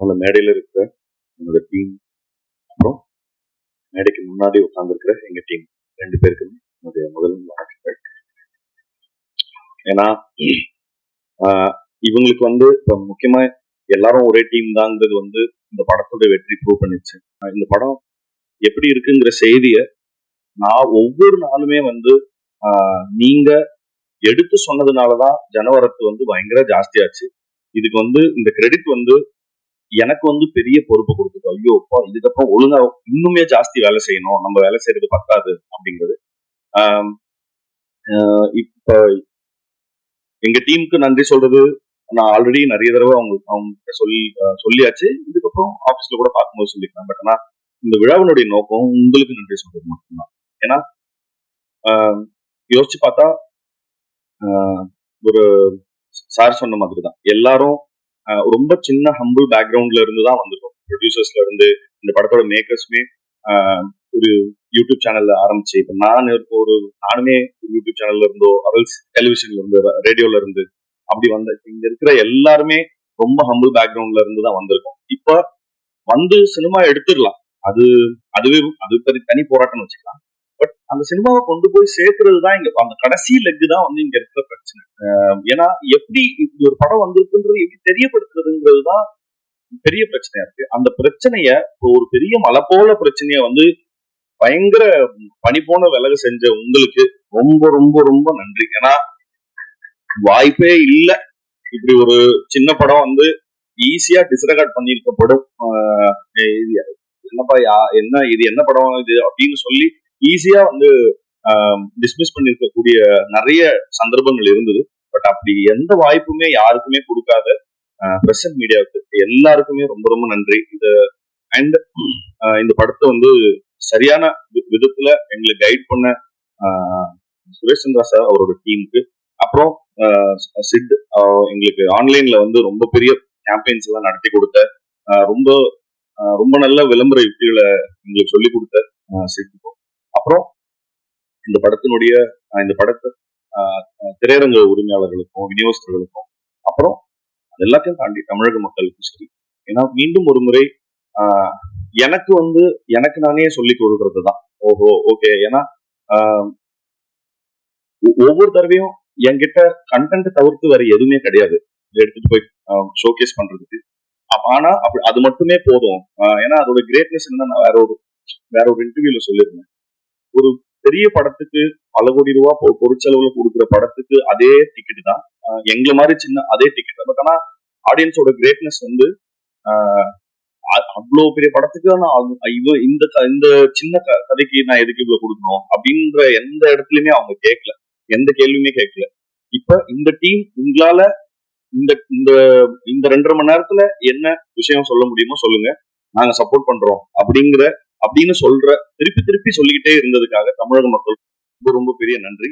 அந்த மேடையில இருக்கிற என்னோட டீம், அப்புறம் மேடைக்கு முன்னாடி உட்கார்ந்துருக்கிற எங்க டீம் 2 பேருக்குமே என்னுடைய முதல் வணக்கங்கள். ஏன்னா இவங்களுக்கு இப்ப முக்கியமா எல்லாரும் ஒரே டீம் தாங்கிறது இந்த படத்தோட வெற்றி ப்ரூவ் பண்ணிச்சு. இந்த படம் எப்படி இருக்குங்கிற செய்திய நான் ஒவ்வொரு நாளுமே நீங்க எடுத்து சொன்னதுனாலதான் ஜனவரத்து பயங்கர ஜாஸ்தியாச்சு. இதுக்கு இந்த கிரெடிட் எனக்கு பெரிய பொறுப்பு கொடுத்தது. ஐயோ இதுக்கப்புறம் ஒழுங்கா இன்னுமே ஜாஸ்தி வேலை செய்யணும், நம்ம வேலை செய்யறது பத்தாது அப்படிங்கிறது. இப்ப எங்க டீமுக்கு நன்றி சொல்றது நான் ஆல்ரெடி நிறைய தடவை அவங்க சொல்லியாச்சு. இதுக்கப்புறம் ஆபீஸ்ல கூட பார்க்கும்போது சொல்லிக்கலாம். பட் ஆனா இந்த விழாவினுடைய நோக்கம் உங்களுக்கு நன்றி சொல்றது மட்டும்தான். ஏன்னா யோசிச்சு பார்த்தா ஒரு சார் சொன்ன மாதிரி தான் எல்லாரும் ரொம்ப சின்ன ஹம்பிள் பேக்ரவுண்ட்ல இருந்து தான் வந்திருக்கோம். ப்ரொடியூசர்ஸ்ல இருந்து இந்த படத்தோட மேக்கர்ஸ்மே ஒரு யூடியூப் சேனல்ல ஆரம்பிச்சு, இப்ப நானுமே ஒரு யூடியூப் சேனல்ல இருந்தோ டெலிவிஷன்ல இருந்து ரேடியோல இருந்து அப்படி இங்க இருக்கிற எல்லாருமே ரொம்ப ஹம்பிள் பேக்ரவுண்ட்ல இருந்து தான் வந்திருக்கோம். இப்ப சினிமா எடுத்துடலாம், அது தனி போராட்டம்னு வச்சுக்கலாம். பட் அந்த சினிமாவை கொண்டு போய் சேர்க்கறது தான் இங்க அந்த கடைசி லெக்கு தான் இங்க இருக்கிற பிரச்சனை. ஏன்னா எப்படி இப்படி ஒரு படம் வந்திருக்குன்றது எப்படி தெரியப்படுத்துறதுங்கிறது தான் பெரிய பிரச்சனையா இருக்கு. அந்த பிரச்சனைய ஒரு பெரிய மலை போல பிரச்சனைய பயங்கர பனி போன விலக செஞ்ச உங்களுக்கு ரொம்ப ரொம்ப ரொம்ப நன்றி. ஏன்னா வாய்ப்பே இல்லை இப்படி ஒரு சின்ன படம் ஈஸியா டிஸ்ரெகார்ட் பண்ணியிருக்கப்படும். என்னப்பா இது என்ன படம் இது அப்படின்னு சொல்லி ஈஸியா டிஸ்மிஸ் பண்ணிருக்கக்கூடிய நிறைய சந்தர்ப்பங்கள் இருந்தது. பட் அப்படி எந்த வாய்ப்புமே யாருக்குமே கொடுக்காத பிரசன்ட் மீடியாவுக்கு எல்லாருக்குமே ரொம்ப ரொம்ப நன்றி. அண்ட் இந்த படத்தை சரியான விதத்துல எங்களுக்கு கைட் பண்ண சுரேஷ் சந்திரா சார் அவரோட டீமுக்கு, அப்புறம் சிட் எங்களுக்கு ஆன்லைன்ல ரொம்ப பெரிய கேம்பெயின்ஸ் எல்லாம் நடத்தி கொடுத்த, ரொம்ப ரொம்ப நல்ல விளம்பர யுக்திகளை எங்களுக்கு சொல்லி கொடுத்த சிட்டுக்கும், அப்புறம் இந்த படத்தை திரையரங்க உரிமையாளர்களுக்கும் விநியோகஸ்தர்களுக்கும், அப்புறம் அது எல்லாத்தையும் தாண்டி தமிழக மக்களுக்கும் சரி. ஏன்னா மீண்டும் ஒரு முறை எனக்கு நானே சொல்லி கொடுக்கறது தான் ஓஹோ ஓகே. ஏன்னா ஒவ்வொரு தடவையும் என்கிட்ட கண்டென்ட் தவிர்த்து வேற எதுவுமே கிடையாது எடுத்துட்டு போய் ஷோகேஸ் பண்றதுக்கு. ஆனா அது மட்டுமே போதும். ஏன்னா அதோட கிரேட்னஸ் என்னன்னா, வேற ஒரு இன்டர்வியூல சொல்லியிருந்தேன், ஒரு பெரிய படத்துக்கு பல கோடி ரூபாய் பொருட்செலவுல கொடுக்குற படத்துக்கு அதே டிக்கெட் தான், எங்களை மாதிரி சின்ன அதே டிக்கெட் தான். பட் ஆனா ஆடியன்ஸோட கிரேட்னஸ் அவ்வளவு பெரிய படத்துக்கு இந்த சின்ன கதைக்கு நான் எதுக்கு இவ்வளவு கொடுக்கணும் அப்படின்ற எந்த இடத்துலயுமே அவங்க கேட்கல, எந்த கேள்வியுமே கேட்கல. இப்ப இந்த டீம் உங்களால இந்த இந்த 2.5 மணி நேரத்துல என்ன விஷயம் சொல்ல முடியுமோ சொல்லுங்க, நாங்க சப்போர்ட் பண்றோம் அப்படின்னு திருப்பி சொல்லிக்கிட்டே இருந்ததுக்காக தமிழக மக்கள் ரொம்ப ரொம்ப பெரிய நன்றி.